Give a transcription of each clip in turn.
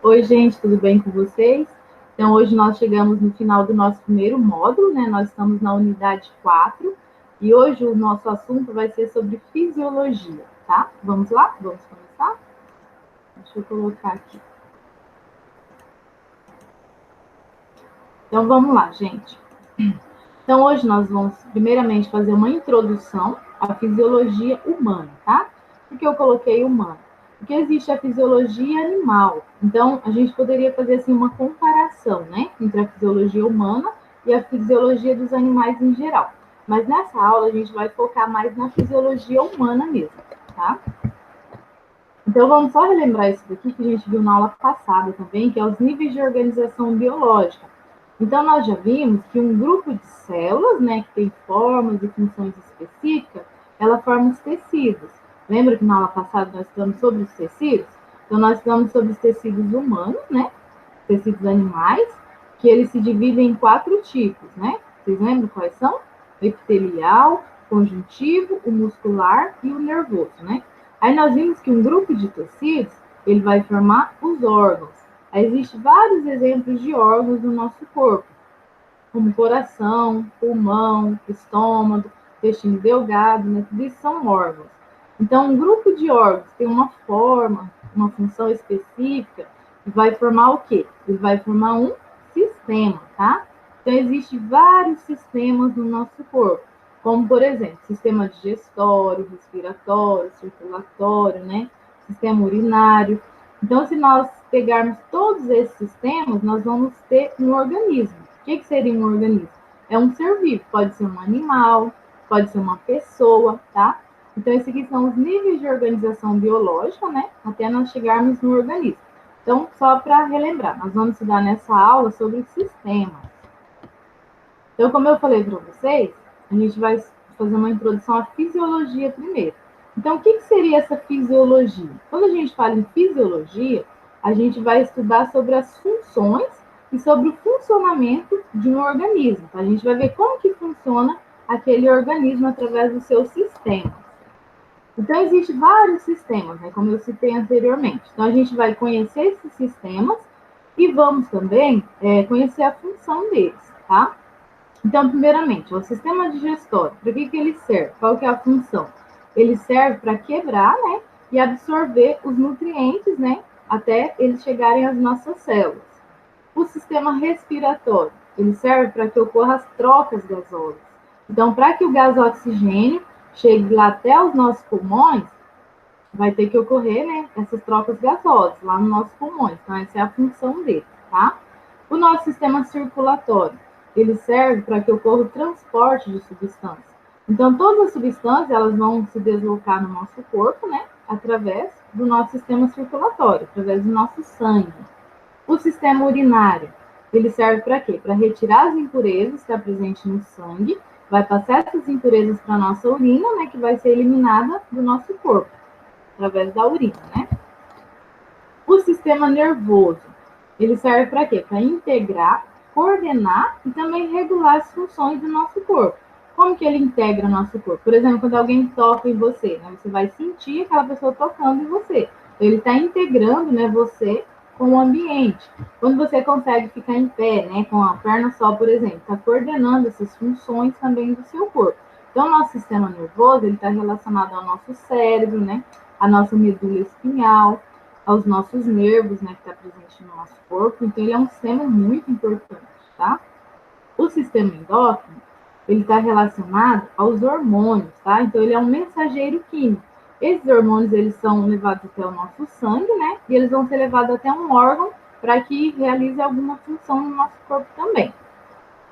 Oi, gente, tudo bem com vocês? Então, hoje nós chegamos no final do nosso primeiro módulo, né? Nós estamos na unidade 4 e hoje o nosso assunto vai ser sobre fisiologia, tá? Vamos lá? Vamos começar? Deixa eu colocar aqui. Então, vamos lá, gente. Então, hoje nós vamos, primeiramente, fazer uma introdução à fisiologia humana, tá? Por que eu coloquei humana? Porque existe a fisiologia animal. Então, a gente poderia fazer, assim, uma comparação, né? Entre a fisiologia humana e a fisiologia dos animais em geral. Mas nessa aula, a gente vai focar mais na fisiologia humana mesmo, tá? Então, vamos só relembrar isso daqui que a gente viu na aula passada também, que é os níveis de organização biológica. Então, nós já vimos que um grupo de células, né, que tem formas e funções específicas, ela forma os tecidos. Lembra que na aula passada nós estudamos sobre os tecidos? Então, nós estudamos sobre os tecidos humanos, né, tecidos animais, que eles se dividem em 4 tipos, né? Vocês lembram quais são? O epitelial, conjuntivo, o muscular e o nervoso, né? Aí nós vimos que um grupo de tecidos, ele vai formar os órgãos. Aí existem vários exemplos de órgãos no nosso corpo, como coração, pulmão, estômago, intestino delgado, né? Tudo isso são órgãos. Então, um grupo de órgãos tem uma forma, uma função específica, e vai formar o quê? Ele vai formar um sistema, tá? Então, existem vários sistemas no nosso corpo, como, por exemplo, sistema digestório, respiratório, circulatório, né? Sistema urinário. Então, se nós pegarmos todos esses sistemas, nós vamos ter um organismo. O que seria um organismo? É um ser vivo, pode ser um animal, pode ser uma pessoa, tá? Então, esses aqui são os níveis de organização biológica, né? Até nós chegarmos no organismo. Então, só para relembrar, nós vamos estudar nessa aula sobre sistemas. Então, como eu falei para vocês, a gente vai fazer uma introdução à fisiologia primeiro. Então, o que seria essa fisiologia? Quando a gente fala em fisiologia, a gente vai estudar sobre as funções e sobre o funcionamento de um organismo. A gente vai ver como que funciona aquele organismo através do seu sistema. Então, existem vários sistemas, né, como eu citei anteriormente. Então, a gente vai conhecer esses sistemas e vamos também conhecer a função deles, tá? Então, primeiramente, o sistema digestório, para que ele serve? Qual que é a função? Ele serve para quebrar, né, e absorver os nutrientes, né, até eles chegarem às nossas células. O sistema respiratório, ele serve para que ocorram as trocas gasosas. Então, para que o gás oxigênio chegue lá até os nossos pulmões, vai ter que ocorrer, né, essas trocas gasosas lá nos nossos pulmões. Então, essa é a função dele, tá? O nosso sistema circulatório, ele serve para que ocorra o transporte de substâncias. Então, todas as substâncias, elas vão se deslocar no nosso corpo, né, através do nosso sistema circulatório, através do nosso sangue. O sistema urinário, ele serve para quê? Para retirar as impurezas que está presente no sangue, vai passar essas impurezas para a nossa urina, né, que vai ser eliminada do nosso corpo, através da urina, né? O sistema nervoso, ele serve para quê? Para integrar, coordenar e também regular as funções do nosso corpo. Como que ele integra o nosso corpo? Por exemplo, quando alguém toca em você, né, você vai sentir aquela pessoa tocando em você. Então, ele está integrando, né, você com o ambiente. Quando você consegue ficar em pé, né, com a perna só, por exemplo, está coordenando essas funções também do seu corpo. Então, o nosso sistema nervoso, ele está relacionado ao nosso cérebro, né, à nossa medula espinhal, aos nossos nervos, né, que está presente no nosso corpo. Então, ele é um sistema muito importante, tá? O sistema endócrino, ele está relacionado aos hormônios, tá? Então, ele é um mensageiro químico. Esses hormônios, eles são levados até o nosso sangue, né? E eles vão ser levados até um órgão para que realize alguma função no nosso corpo também.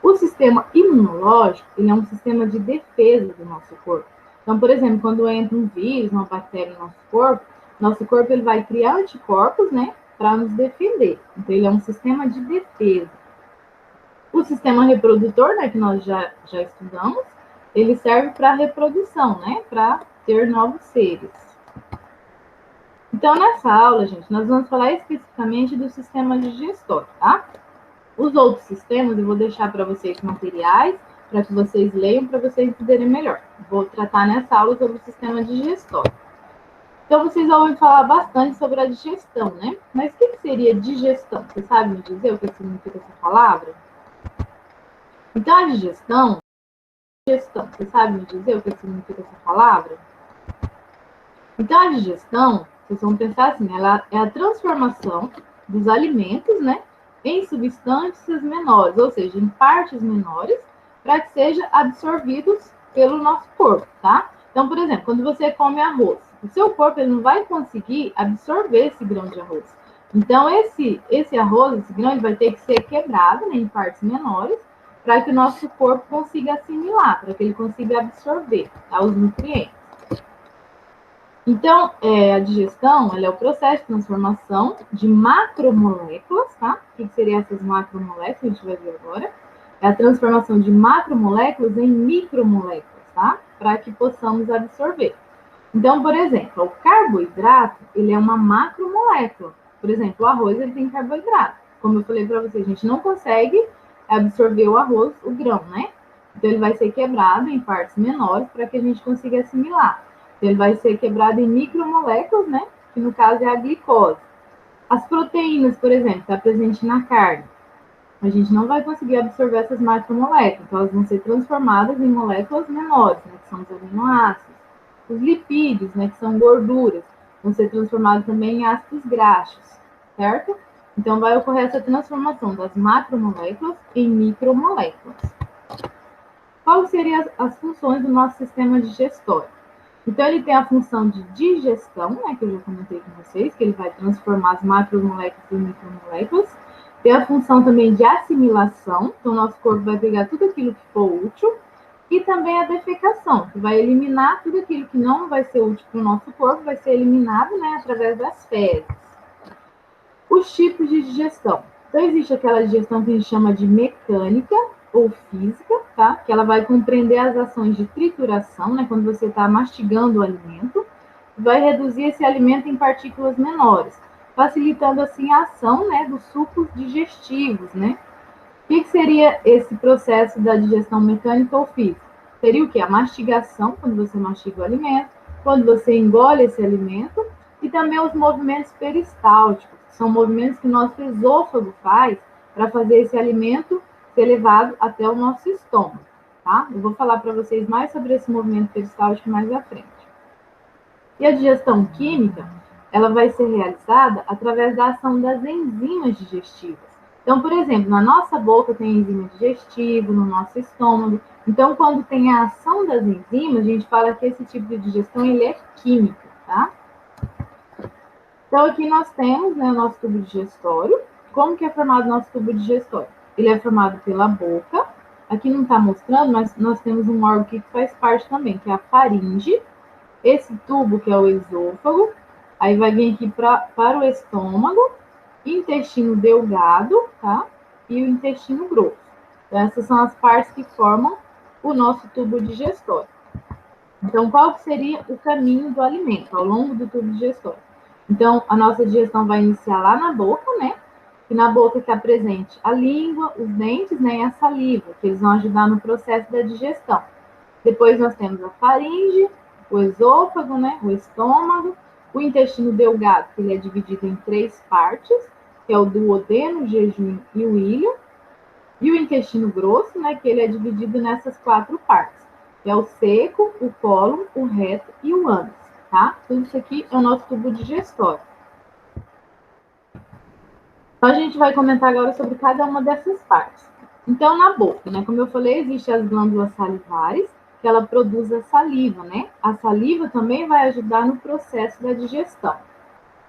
O sistema imunológico, ele é um sistema de defesa do nosso corpo. Então, por exemplo, quando entra um vírus, uma bactéria no nosso corpo ele vai criar anticorpos, né, para nos defender. Então, ele é um sistema de defesa. O sistema reprodutor, né, que nós já estudamos, ele serve para reprodução, né, para ter novos seres. Então, nessa aula, gente, nós vamos falar especificamente do sistema digestório, tá? Os outros sistemas eu vou deixar para vocês materiais, para que vocês leiam, para vocês entenderem melhor. Vou tratar nessa aula sobre o sistema digestório. Então, vocês ouvem falar bastante sobre a digestão, né? Mas o que seria digestão? Você sabe me dizer o que significa essa palavra? Então, a digestão, você sabe me dizer o que significa essa palavra? Então, a digestão, vocês vão pensar assim, ela é a transformação dos alimentos, né, em substâncias menores, ou seja, em partes menores, para que sejam absorvidos pelo nosso corpo, tá? Então, por exemplo, quando você come arroz, o seu corpo ele não vai conseguir absorver esse grão de arroz. Então, esse arroz, esse grão, ele vai ter que ser quebrado, né, em partes menores, para que o nosso corpo consiga assimilar, para que ele consiga absorver, tá, os nutrientes. Então, a digestão ela é o processo de transformação de macromoléculas, tá? O que seriam essas macromoléculas? A gente vai ver agora. É a transformação de macromoléculas em micromoléculas, tá? Para que possamos absorver. Então, por exemplo, o carboidrato, ele é uma macromolécula. Por exemplo, o arroz, ele tem carboidrato. Como eu falei para vocês, a gente não consegue absorver o arroz, o grão, né? Então, ele vai ser quebrado em partes menores para que a gente consiga assimilar. Ele vai ser quebrado em micromoléculas, né? Que no caso é a glicose. As proteínas, por exemplo, está presente na carne. A gente não vai conseguir absorver essas macromoléculas, então elas vão ser transformadas em moléculas menores, né? Que são os aminoácidos. Os lipídios, né? Que são gorduras, vão ser transformados também em ácidos graxos, certo? Então vai ocorrer essa transformação das macromoléculas em micromoléculas. Quais seriam as funções do nosso sistema digestório? Então, ele tem a função de digestão, né, que eu já comentei com vocês, que ele vai transformar as macromoléculas em micromoléculas. Tem a função também de assimilação, então o nosso corpo vai pegar tudo aquilo que for útil. E também a defecação, que vai eliminar tudo aquilo que não vai ser útil para o nosso corpo, vai ser eliminado, né, através das fezes. Os tipos de digestão. Então, existe aquela digestão que a gente chama de mecânica ou física, tá? Que ela vai compreender as ações de trituração, né? Quando você está mastigando o alimento, vai reduzir esse alimento em partículas menores, facilitando assim a ação, né, dos sucos digestivos, né? O que seria esse processo da digestão mecânica ou física? Seria o que? A mastigação, quando você mastiga o alimento, quando você engole esse alimento, e também os movimentos peristálticos, que são movimentos que o nosso esôfago faz para fazer esse alimento ser levado até o nosso estômago, tá? Eu vou falar para vocês mais sobre esse movimento peristáltico mais à frente. E a digestão química, ela vai ser realizada através da ação das enzimas digestivas. Então, por exemplo, na nossa boca tem enzima digestiva, no nosso estômago. Então, quando tem a ação das enzimas, a gente fala que esse tipo de digestão ele é químico, tá? Então, aqui nós temos, né, o nosso tubo digestório. Como que é formado o nosso tubo digestório? Ele é formado pela boca. Aqui não está mostrando, mas nós temos um órgão aqui que faz parte também, que é a faringe. Esse tubo, que é o esôfago. Aí vai vir aqui para o estômago, intestino delgado, tá? E o intestino grosso. Então, essas são as partes que formam o nosso tubo digestório. Então, qual seria o caminho do alimento ao longo do tubo digestório? Então, a nossa digestão vai iniciar lá na boca, né? E na boca está presente a língua, os dentes, né? E a saliva, que eles vão ajudar no processo da digestão. Depois nós temos a faringe, o esôfago, né? O estômago, o intestino delgado, que ele é dividido em 3 partes, que é o duodeno, o jejum e o íleo. E o intestino grosso, né? Que ele é dividido nessas 4 partes. Que é o seco, o cólon, o reto e o ânus, tá? Tudo isso aqui é o nosso tubo digestório. Então, a gente vai comentar agora sobre cada uma dessas partes. Então, na boca, né? Como eu falei, existem as glândulas salivares, que ela produz a saliva, né? A saliva também vai ajudar no processo da digestão.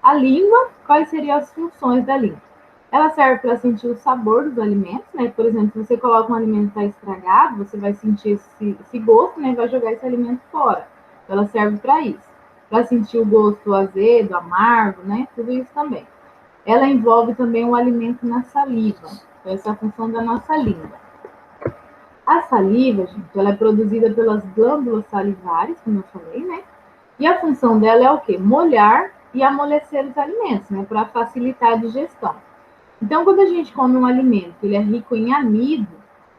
A língua, quais seriam as funções da língua? Ela serve para sentir o sabor dos alimentos, né? Por exemplo, se você coloca um alimento que está estragado, você vai sentir esse gosto, né? E vai jogar esse alimento fora. Então, ela serve para isso. Para sentir o gosto azedo, amargo, né? Tudo isso também. Ela envolve também o alimento na saliva. Então, essa é a função da nossa língua. A saliva, gente, ela é produzida pelas glândulas salivares, como eu falei, né? E a função dela é o quê? Molhar e amolecer os alimentos, né? Para facilitar a digestão. Então, quando a gente come um alimento que ele é rico em amido,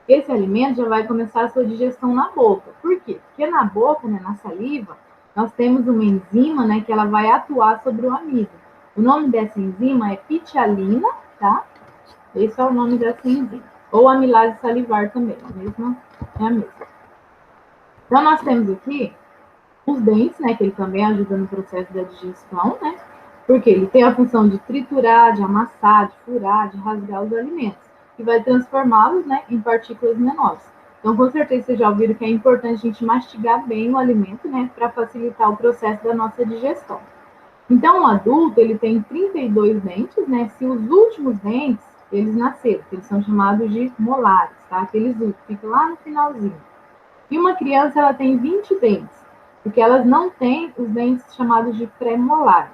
esse alimento já vai começar a sua digestão na boca. Por quê? Porque na boca, né, na saliva, nós temos uma enzima, né, que ela vai atuar sobre o amido. O nome dessa enzima é pitialina, tá? Esse é o nome dessa enzima. Ou amilase salivar também, é a mesma. Então, nós temos aqui os dentes, né, que ele também ajuda no processo da digestão, né? Porque ele tem a função de triturar, de amassar, de furar, de rasgar os alimentos, e vai transformá-los, né, em partículas menores. Então, com certeza, vocês já ouviram que é importante a gente mastigar bem o alimento, né, para facilitar o processo da nossa digestão. Então, o adulto, ele tem 32 dentes, né? Se os últimos dentes, eles nasceram, eles são chamados de molares, tá? Aqueles últimos, ficam lá no finalzinho. E uma criança, ela tem 20 dentes, porque elas não têm os dentes chamados de pré-molares.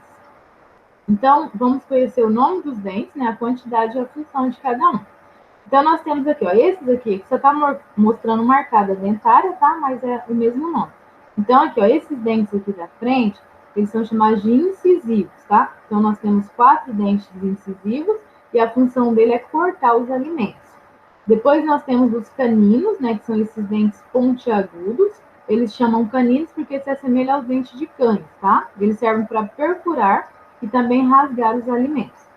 Então, vamos conhecer o nome dos dentes, né? A quantidade e a função de cada um. Então, nós temos aqui, ó, esses aqui, que só está mostrando marcada dentária, tá? Mas é o mesmo nome. Então, aqui, ó, esses dentes aqui da frente, eles são chamados de incisivos, tá? Então, nós temos 4 dentes incisivos e a função dele é cortar os alimentos. Depois, nós temos os caninos, né? Que são esses dentes pontiagudos. Eles chamam caninos porque se assemelham aos dentes de cães, tá? Eles servem para perfurar e também rasgar os alimentos.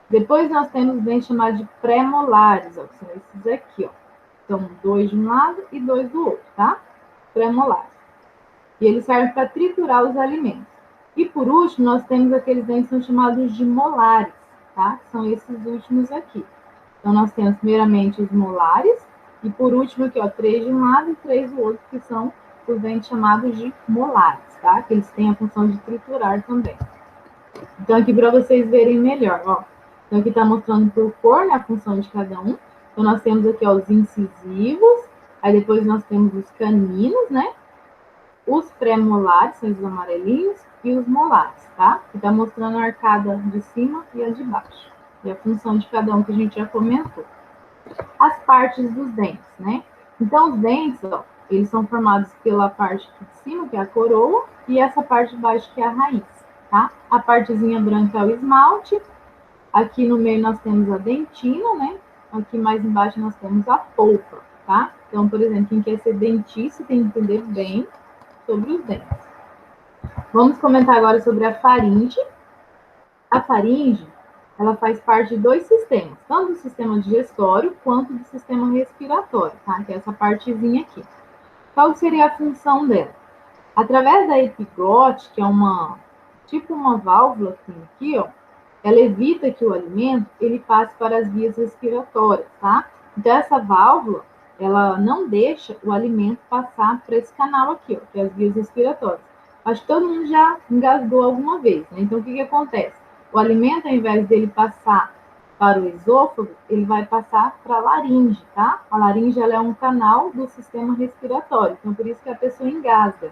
Depois nós temos dentes chamados de pré-molares, ó, que são esses aqui, ó. Então, 2 de um lado e 2 do outro, tá? Pré-molares. E eles servem para triturar os alimentos. E por último, nós temos aqueles dentes que são chamados de molares, tá? Que são esses últimos aqui. Então, nós temos primeiramente os molares, e por último aqui, ó, 3 de um lado e 3 do outro, que são os dentes chamados de molares, tá? Que eles têm a função de triturar também. Então, aqui para vocês verem melhor, ó. Então, aqui está mostrando por cor, né, a função de cada um. Então, nós temos aqui, ó, os incisivos, aí depois nós temos os caninos, né? Os pré-molares, são os amarelinhos, e os molares, tá? Que está mostrando a arcada de cima e a de baixo. E a função de cada um que a gente já comentou. As partes dos dentes, né? Então, os dentes, ó, eles são formados pela parte de cima, que é a coroa, e essa parte de baixo, que é a raiz, tá? A partezinha branca é o esmalte. Aqui no meio nós temos a dentina, né? Aqui mais embaixo nós temos a polpa, tá? Então, por exemplo, quem quer ser dentista tem que entender bem sobre os dentes. Vamos comentar agora sobre a faringe. A faringe, ela faz parte de 2 sistemas, tanto do sistema digestório quanto do sistema respiratório, tá? Que é essa partezinha aqui. Qual seria a função dela? Através da epiglote, que é tipo uma válvula aqui, ó, ela evita que o alimento ele passe para as vias respiratórias, tá? Então, essa válvula, ela não deixa o alimento passar para esse canal aqui, ó, que é as vias respiratórias. Acho que todo mundo já engasgou alguma vez, né? Então, o que acontece? O alimento, ao invés dele passar para o esôfago, ele vai passar para a laringe, tá? A laringe, ela é um canal do sistema respiratório, então por isso que a pessoa engasga.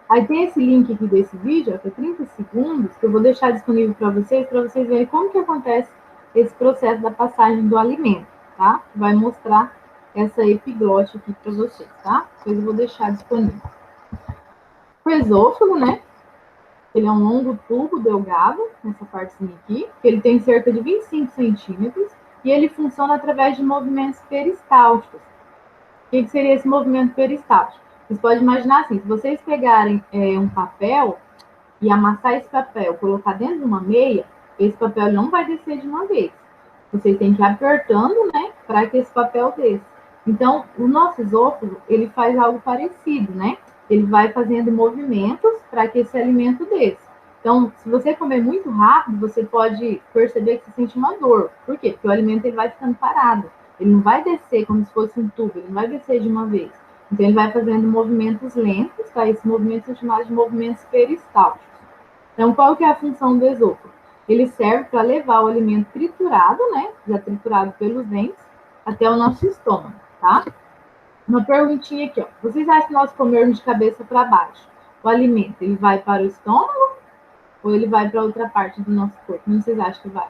Aí tem esse link aqui desse vídeo, ó, que é 30 segundos, que eu vou deixar disponível para vocês verem como que acontece esse processo da passagem do alimento, tá? Vai mostrar essa epiglote aqui para vocês, tá? Depois eu vou deixar disponível. O esôfago, né? Ele é um longo tubo delgado, nessa partezinha aqui, que ele tem cerca de 25 centímetros, e ele funciona através de movimentos peristálticos. O que seria esse movimento peristáltico? Vocês podem imaginar assim, se vocês pegarem um papel e amassar esse papel, colocar dentro de uma meia, esse papel não vai descer de uma vez. Vocês têm que ir apertando, né, para que esse papel desça. Então, o nosso esôfago, ele faz algo parecido, né? Ele vai fazendo movimentos para que esse alimento desça. Então, se você comer muito rápido, você pode perceber que você sente uma dor. Por quê? Porque o alimento ele vai ficando parado. Ele não vai descer como se fosse um tubo, ele não vai descer de uma vez. Então, ele vai fazendo movimentos lentos, tá? Esses movimentos são chamados de movimentos peristálticos. Então, qual que é a função do esôfago? Ele serve para levar o alimento triturado, né? Já triturado pelos dentes, até o nosso estômago, tá? Uma perguntinha aqui, ó. Vocês acham que nós comermos de cabeça para baixo, o alimento, ele vai para o estômago ou ele vai para outra parte do nosso corpo? Como vocês acham que vai?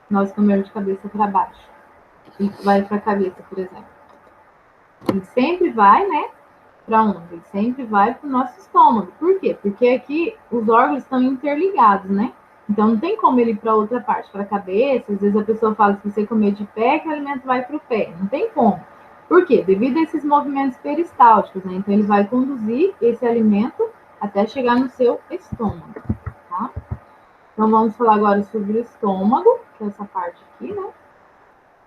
Nós comermos de cabeça para baixo. Ele vai para a cabeça, por exemplo. Ele sempre vai, né? Para onde? Ele sempre vai para o nosso estômago. Por quê? Porque aqui os órgãos estão interligados, né? Então não tem como ele ir para outra parte, para a cabeça. Às vezes a pessoa fala que se você comer de pé, que o alimento vai para o pé. Não tem como. Por quê? Devido a esses movimentos peristálticos, né? Então ele vai conduzir esse alimento até chegar no seu estômago, tá? Então, vamos falar agora sobre o estômago, que é essa parte aqui, né?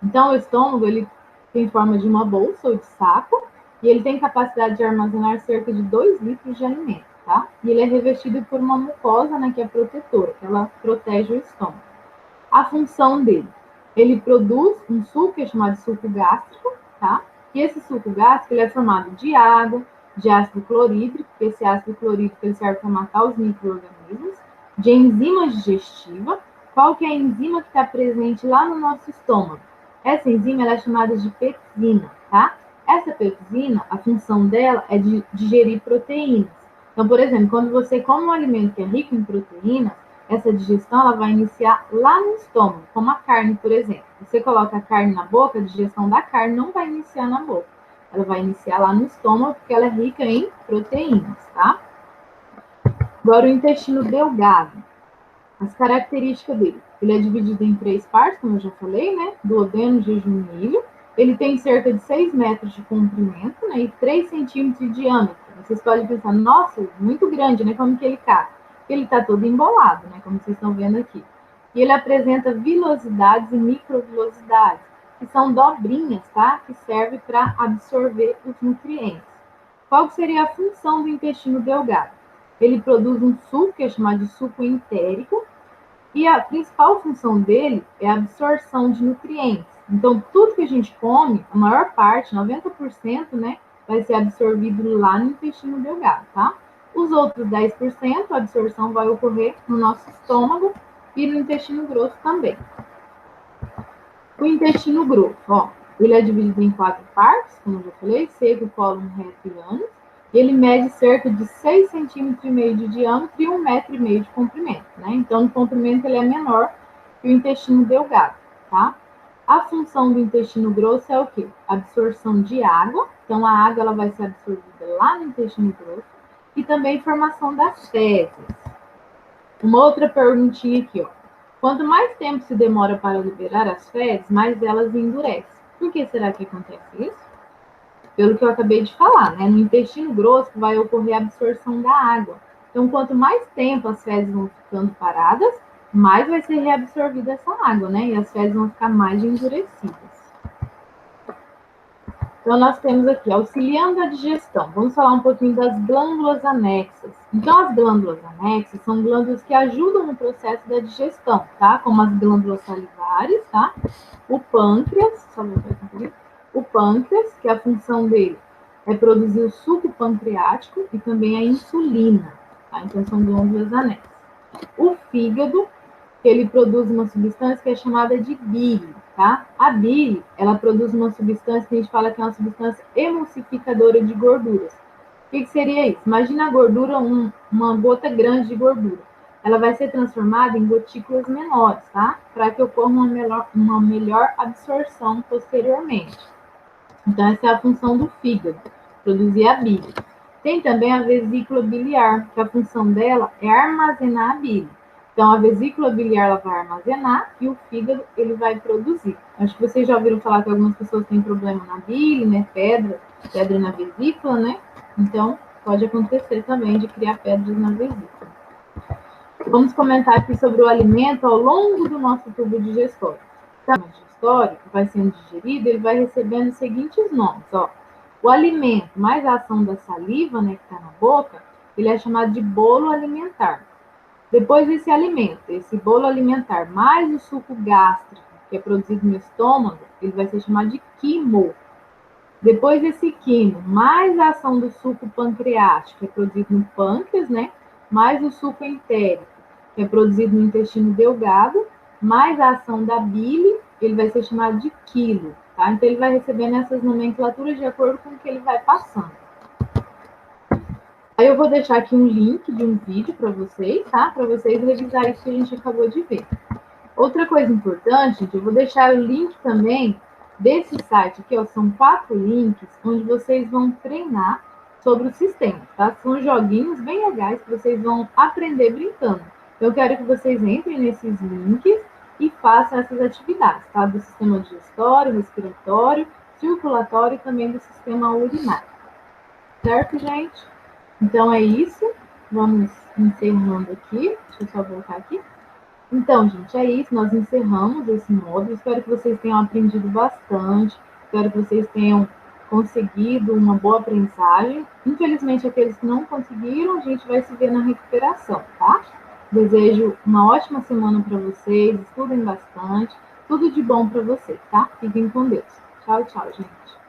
Então, o estômago, ele tem forma de uma bolsa ou de saco, e ele tem capacidade de armazenar cerca de 2 litros de alimento, tá? E ele é revestido por uma mucosa, né, que é protetora, que ela protege o estômago. A função dele, ele produz um suco, que é chamado de suco gástrico, tá? E esse suco gástrico, ele é formado de água, de ácido clorídrico, que esse ácido clorídrico ele serve para matar os micro-organismos, de enzima digestiva. Qual que é a enzima que está presente lá no nosso estômago? Essa enzima ela é chamada de pepsina, tá? Essa pepsina, a função dela é de digerir proteínas. Então, por exemplo, quando você come um alimento que é rico em proteínas, essa digestão ela vai iniciar lá no estômago, como a carne, por exemplo. Você coloca a carne na boca, a digestão da carne não vai iniciar na boca. Ela vai iniciar lá no estômago, porque ela é rica em proteínas, tá? Agora, o intestino delgado. As características dele. Ele é dividido em 3 partes, como eu já falei, né? Duodeno, jejum e milho. Ele tem cerca de 6 metros de comprimento, né? E 3 centímetros de diâmetro. Vocês podem pensar, nossa, muito grande, né? Como que ele cabe? Ele está todo embolado, né? Como vocês estão vendo aqui. E ele apresenta vilosidades e microvilosidades, que são dobrinhas, tá? Que servem para absorver os nutrientes. Qual seria a função do intestino delgado? Ele produz um suco, que é chamado de suco entérico, e a principal função dele é a absorção de nutrientes. Então, tudo que a gente come, a maior parte, 90%, né, vai ser absorvido lá no intestino delgado, tá? Os outros 10%, a absorção vai ocorrer no nosso estômago e no intestino grosso também. O intestino grosso, ó, ele é dividido em 4 partes, como eu já falei, seco, cólon, reto e ânus. Ele mede cerca de 6,5 centímetros de diâmetro e 1,5 metro de comprimento, né? Então, o comprimento ele é menor que o intestino delgado, tá? A função do intestino grosso é o quê? Absorção de água. Então, a água ela vai ser absorvida lá no intestino grosso e também formação das fezes. Uma outra perguntinha aqui, ó. Quanto mais tempo se demora para liberar as fezes, mais elas endurecem. Por que será que acontece isso? Pelo que eu acabei de falar, né? No intestino grosso vai ocorrer a absorção da água. Então, quanto mais tempo as fezes vão ficando paradas, mais vai ser reabsorvida essa água, né? E as fezes vão ficar mais endurecidas. Então, nós temos aqui, auxiliando a digestão. Vamos falar um pouquinho das glândulas anexas. Então, as glândulas anexas são glândulas que ajudam no processo da digestão, tá? Como as glândulas salivares, tá? O pâncreas, o pâncreas, que a função dele é produzir o suco pancreático e também a insulina, tá? Então, são glândulas anexas. O fígado, que ele produz uma substância que é chamada de bile, tá? A bile, ela produz uma substância que a gente fala que é uma substância emulsificadora de gorduras. O que seria isso? Imagina a gordura, uma gota grande de gordura. Ela vai ser transformada em gotículas menores, tá? Para que ocorra uma melhor absorção posteriormente. Então, essa é a função do fígado, produzir a bile. Tem também a vesícula biliar, que a função dela é armazenar a bile. Então, a vesícula biliar ela vai armazenar e o fígado ele vai produzir. Acho que vocês já ouviram falar que algumas pessoas têm problema na bile, né? Pedra na vesícula, né? Então, pode acontecer também de criar pedras na vesícula. Vamos comentar aqui sobre o alimento ao longo do nosso tubo digestório. O tubo digestório vai sendo digerido, ele vai recebendo os seguintes nomes, ó. O alimento mais a ação da saliva, né, que está na boca, ele é chamado de bolo alimentar. Depois desse alimento, esse bolo alimentar, mais o suco gástrico, que é produzido no estômago, ele vai ser chamado de quimo. Depois desse quimo, mais a ação do suco pancreático, que é produzido no pâncreas, né? Mais o suco entérico, que é produzido no intestino delgado, mais a ação da bile, ele vai ser chamado de quilo, tá? Então, ele vai recebendo essas nomenclaturas de acordo com o que ele vai passando. Aí eu vou deixar aqui um link de um vídeo para vocês, tá? Para vocês revisarem isso que a gente acabou de ver. Outra coisa importante, gente, eu vou deixar o link também desse site aqui, ó, são 4 links onde vocês vão treinar sobre o sistema, tá? São joguinhos bem legais que vocês vão aprender brincando. Então, eu quero que vocês entrem nesses links e façam essas atividades, tá? Do sistema digestório, respiratório, circulatório e também do sistema urinário. Certo, gente? Então, é isso. vamos encerrando aqui. Deixa eu só voltar aqui. Então, gente, é isso. Nós encerramos esse módulo. Espero que vocês tenham aprendido bastante. Espero que vocês tenham conseguido uma boa aprendizagem. Infelizmente, aqueles que não conseguiram, a gente vai se ver na recuperação, tá? Desejo uma ótima semana para vocês. Estudem bastante. Tudo de bom para vocês, tá? Fiquem com Deus. Tchau, tchau, gente.